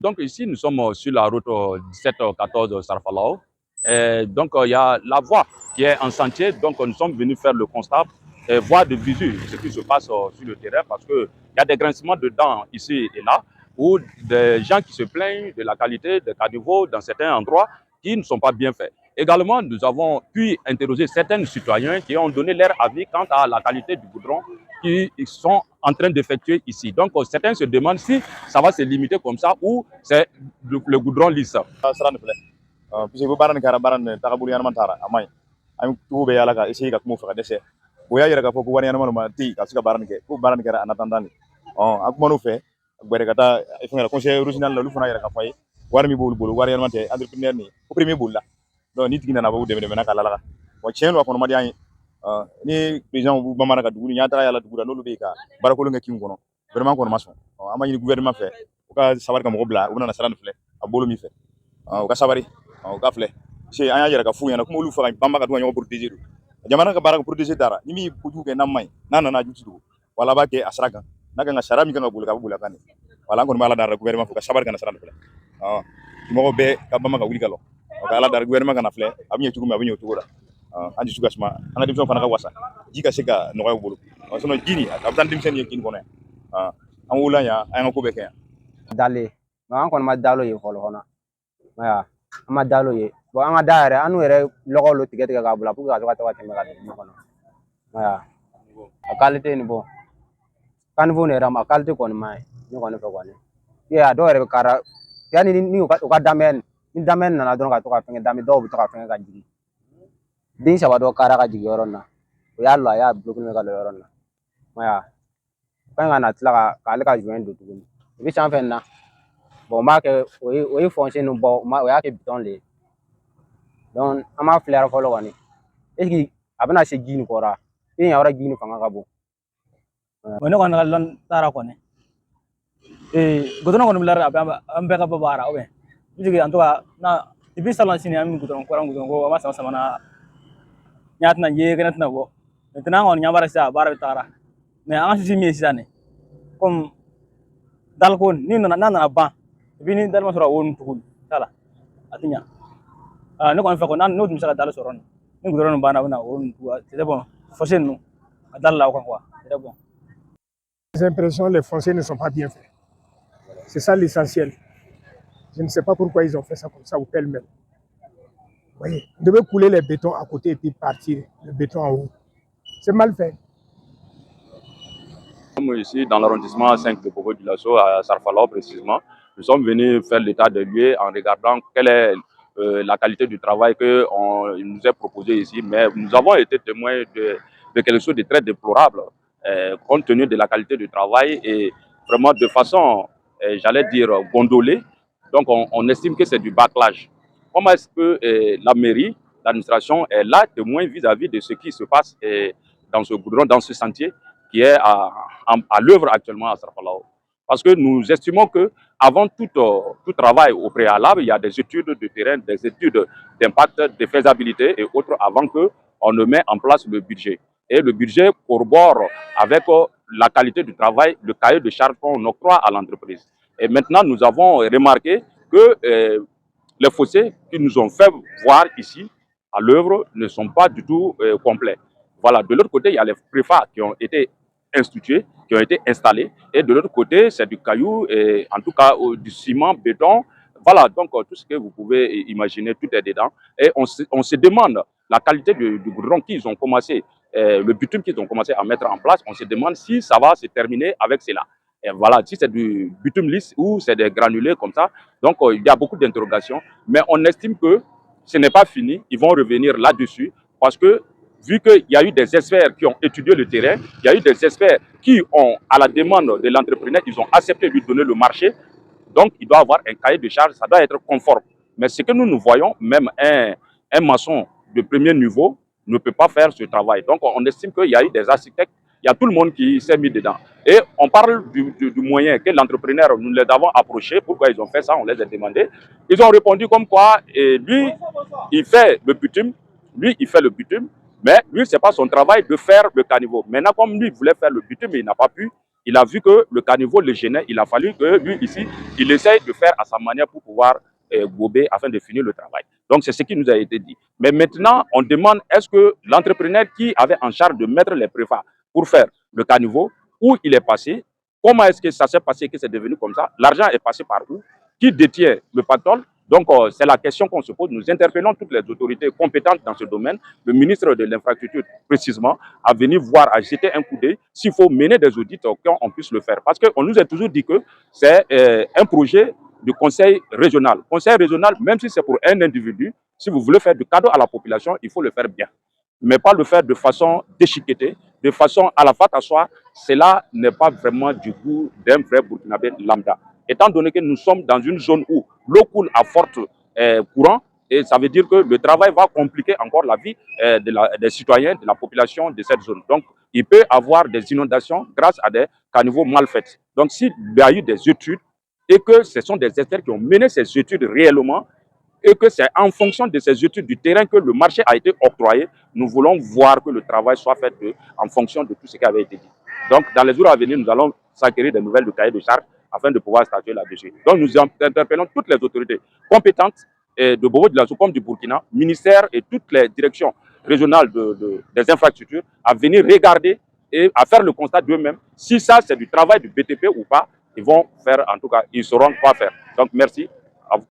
Donc ici, nous sommes sur la route 1714 Sarfalao. Donc il y a la voie qui est en sentier. Donc nous sommes venus faire le constat, voir de visu ce qui se passe sur le terrain parce qu'il y a des grincements de dents ici et là, ou des gens qui se plaignent de la qualité des caniveaux dans certains endroits qui ne sont pas bien faits. Également, nous avons pu interroger certains citoyens qui ont donné leur avis quant à la qualité du goudron qu'ils sont en train d'effectuer ici. Donc certains se demandent si ça va se limiter comme ça ou c'est le goudron lisse. Puisque vous parlez de baran tagabuli yana mantara amai am tu be yala ka isi ka kumu fa dese boya yara ka foku wani yana ma ti ka sika baran ke ku baran ke ana tandani akuma no fe gbere kata ifunga conseil original la lu fana yara ka fay war mi bolu bolu war yana mante entrepreneur ni ko premier bulla do nit gina na ba de na kala la wa chen wa kono madi ani ni président bu bamana ka duguni nyata yala dugura lolu be ka barakolo nga kim kono vraiment kono mason ama ni gouvernement fe ka sabar ka mo bla una na saran fle abolo mi fe ka sabari ka filɛ parce an y'a yɛrɛ ka fu ɲɛna kuma olu faga banba ka to ka ɲɔgɔn protéger don jamana ka baara ka protéger dara ni min kojugu kɛ n'a man ɲi n'a nana juti dogo wala b'a kɛ a sira kan n'a kan ka sariya min kan ka boli ka bɔ boli a kan de wala an kɔni bɛ ala dara gouvernement fo ka sabari kana sira de filɛ mɔgɔ bɛɛ ka banba ka wuli ka lɔ ka ala dara gouvernement kana filɛ a bɛ ɲɛ cogo min a bɛ ɲɛ o cogo la an dusu ka suma an ka denmisɛnw fana ka wasa ji ka se ka nɔgɔya u bolo sinon ji nin a bɛ taa denmisɛnnin ye kini kɔnɔ yan an wolola yan an ka ko bɛɛ kɛ yan dale an kɔni ma dalo ye fɔlɔ kɔnɔ an ma dalo ye bon an ka da yɛrɛ an n'u yɛrɛ lɔgɔw lo tigɛ tigɛ k'a bila pour que ka to ka taga tɛmɛ ka dugu kɔnɔ a qualité ni bon caniveau ni yɛrɛ ma qualité kɔni ma ɲi ne kɔni fɛ kɔni a dɔw yɛrɛ bɛ kara yanni ni u ka damɛ ni damɛ nana dɔrɔn ka to ka fɛngɛ damɛ dɔw bɛ to ka fɛngɛ ka jigin den saba dɔ kara ka jigin yɔrɔ in na o y'a lɔ a y'a bloqué ka don yɔrɔ in na kan ka na tila k'ale ka joint don tuguni i bɛ sanfɛ nin na bon n b'a kɛ o ye foncé nin bɔ o y'a kɛ bitɔn de ye donc an b'a filɛ fɔlɔ kɔni est ce que a bɛna se ji nin kɔrɔ e ɲa wɛrɛ ji nin fanga ka bon ne kɔni ka lɔn taara kɔni gudɔrɔn kɔni bila an bɛɛ ka bɔ baara ou bien en tout cas na depuis salon sini an bɛ gudɔrɔn ko an ma sama sama na ɲa tɛna ye kɛnɛ tɛna bɔ maintenant kɔni ɲa baara sisan baara bɛ tagara mais an ka sisi min ye sisan ne comme dalko ni n'a nana ban et ni dal ma sɔrɔ o nin tugun t'a la a tɛ ɲa ne kɔni fɛ kɔni n'o tun bɛ se ka dal sɔrɔ nin ni gudɔrɔn nin banna a bɛ na o nin tugun c'est bon fossé ninnu a dal la o kan quoi c'est bon. Les impressions, les fonciers ne sont pas bien faits. C'est ça l'essentiel. Je ne sais pas pourquoi ils ont fait ça comme ça ou pêle-mêle. Vous voyez, on devait couler les bétons à côté et puis partir le béton en haut. C'est mal fait. Ici, dans l'arrondissement 5 de Bobo du Lasso, à Sarfalao précisément, nous sommes venus faire l'état des lieux en regardant quelle est la qualité du travail qu'il nous est proposé ici. Mais nous avons été témoins de quelque chose de très déplorable, compte tenu de la qualité du travail et vraiment de façon, j'allais dire, gondolée. Donc on estime que c'est du bâclage. Comment est-ce que la mairie, l'administration est là témoin vis-à-vis de ce qui se passe dans ce goudron, dans ce sentier qui est à l'œuvre actuellement à Sarfalao? Parce que nous estimons que avant tout travail au préalable, il y a des études de terrain, des études d'impact, de faisabilité et autres avant qu'on ne mette en place le budget. Et le budget corrobore avec la qualité du travail, le cahier de charges qu'on octroie à l'entreprise. Et maintenant, nous avons remarqué que les fossés qui nous ont fait voir ici à l'œuvre ne sont pas du tout complets. Voilà, de l'autre côté, il y a les préfats qui ont été institués, qui ont été installés, et de l'autre côté, c'est du caillou, et en tout cas du ciment, béton. Voilà, donc tout ce que vous pouvez imaginer, tout est dedans. Et on se demande la qualité du goudron qu'ils ont commencé, le bitume qu'ils ont commencé à mettre en place, on se demande si ça va se terminer avec cela. Et voilà, si c'est du bitume lisse ou c'est des granulés comme ça. Donc il y a beaucoup d'interrogations, mais on estime que ce n'est pas fini, ils vont revenir là-dessus, parce que vu qu'il y a eu des experts qui ont étudié le terrain, il y a eu des experts qui ont, à la demande de l'entrepreneur, ils ont accepté de lui donner le marché. Donc, il doit avoir un cahier de charges, ça doit être conforme. Mais ce que nous voyons, même un maçon de premier niveau ne peut pas faire ce travail. Donc, on estime qu'il y a eu des architectes, il y a tout le monde qui s'est mis dedans. Et on parle du moyen que l'entrepreneur, nous les avons approchés, pourquoi ils ont fait ça, on les a demandé. Ils ont répondu comme quoi, et lui, il fait le bitume, mais lui, ce n'est pas son travail de faire le caniveau. Maintenant, comme lui voulait faire le bitume, il n'a pas pu, il a vu que le caniveau le gênait. Il a fallu que lui, ici, il essaye de faire à sa manière pour pouvoir gober afin de finir le travail. Donc, c'est ce qui nous a été dit. Mais maintenant, on demande, est-ce que l'entrepreneur qui avait en charge de mettre les préfats pour faire le caniveau, où il est passé, comment est-ce que ça s'est passé, que c'est devenu comme ça, l'argent est passé par où, qui détient le pactole? Donc, c'est la question qu'on se pose. Nous interpellons toutes les autorités compétentes dans ce domaine, le ministre de l'Infrastructure précisément, à venir voir, à jeter un coup d'œil, s'il faut mener des audits, qu'on puisse le faire. Parce qu'on nous a toujours dit que c'est un projet du conseil régional. Conseil régional, même si c'est pour un individu, si vous voulez faire du cadeau à la population, il faut le faire bien. Mais pas le faire de façon déchiquetée, de façon à la fois à soi. Cela n'est pas vraiment du goût d'un vrai Burkinabé lambda. Étant donné que nous sommes dans une zone où l'eau coule à fort courant, et ça veut dire que le travail va compliquer encore la vie des citoyens, de la population de cette zone. Donc, il peut y avoir des inondations grâce à des caniveaux mal faits. Donc, s'il y a eu des études et que ce sont des experts qui ont mené ces études réellement, et que c'est en fonction de ces études du terrain que le marché a été octroyé, nous voulons voir que le travail soit fait en fonction de tout ce qui avait été dit. Donc, dans les jours à venir, nous allons s'acquérir des nouvelles de cahier de charges afin de pouvoir statuer là-dessus. Donc, nous interpellons toutes les autorités compétentes de Bobo-Dioulasso comme du Burkina, ministère et toutes les directions régionales des infrastructures à venir regarder et à faire le constat d'eux-mêmes. Si ça, c'est du travail du BTP ou pas, ils vont faire, en tout cas, ils sauront quoi faire. Donc, merci.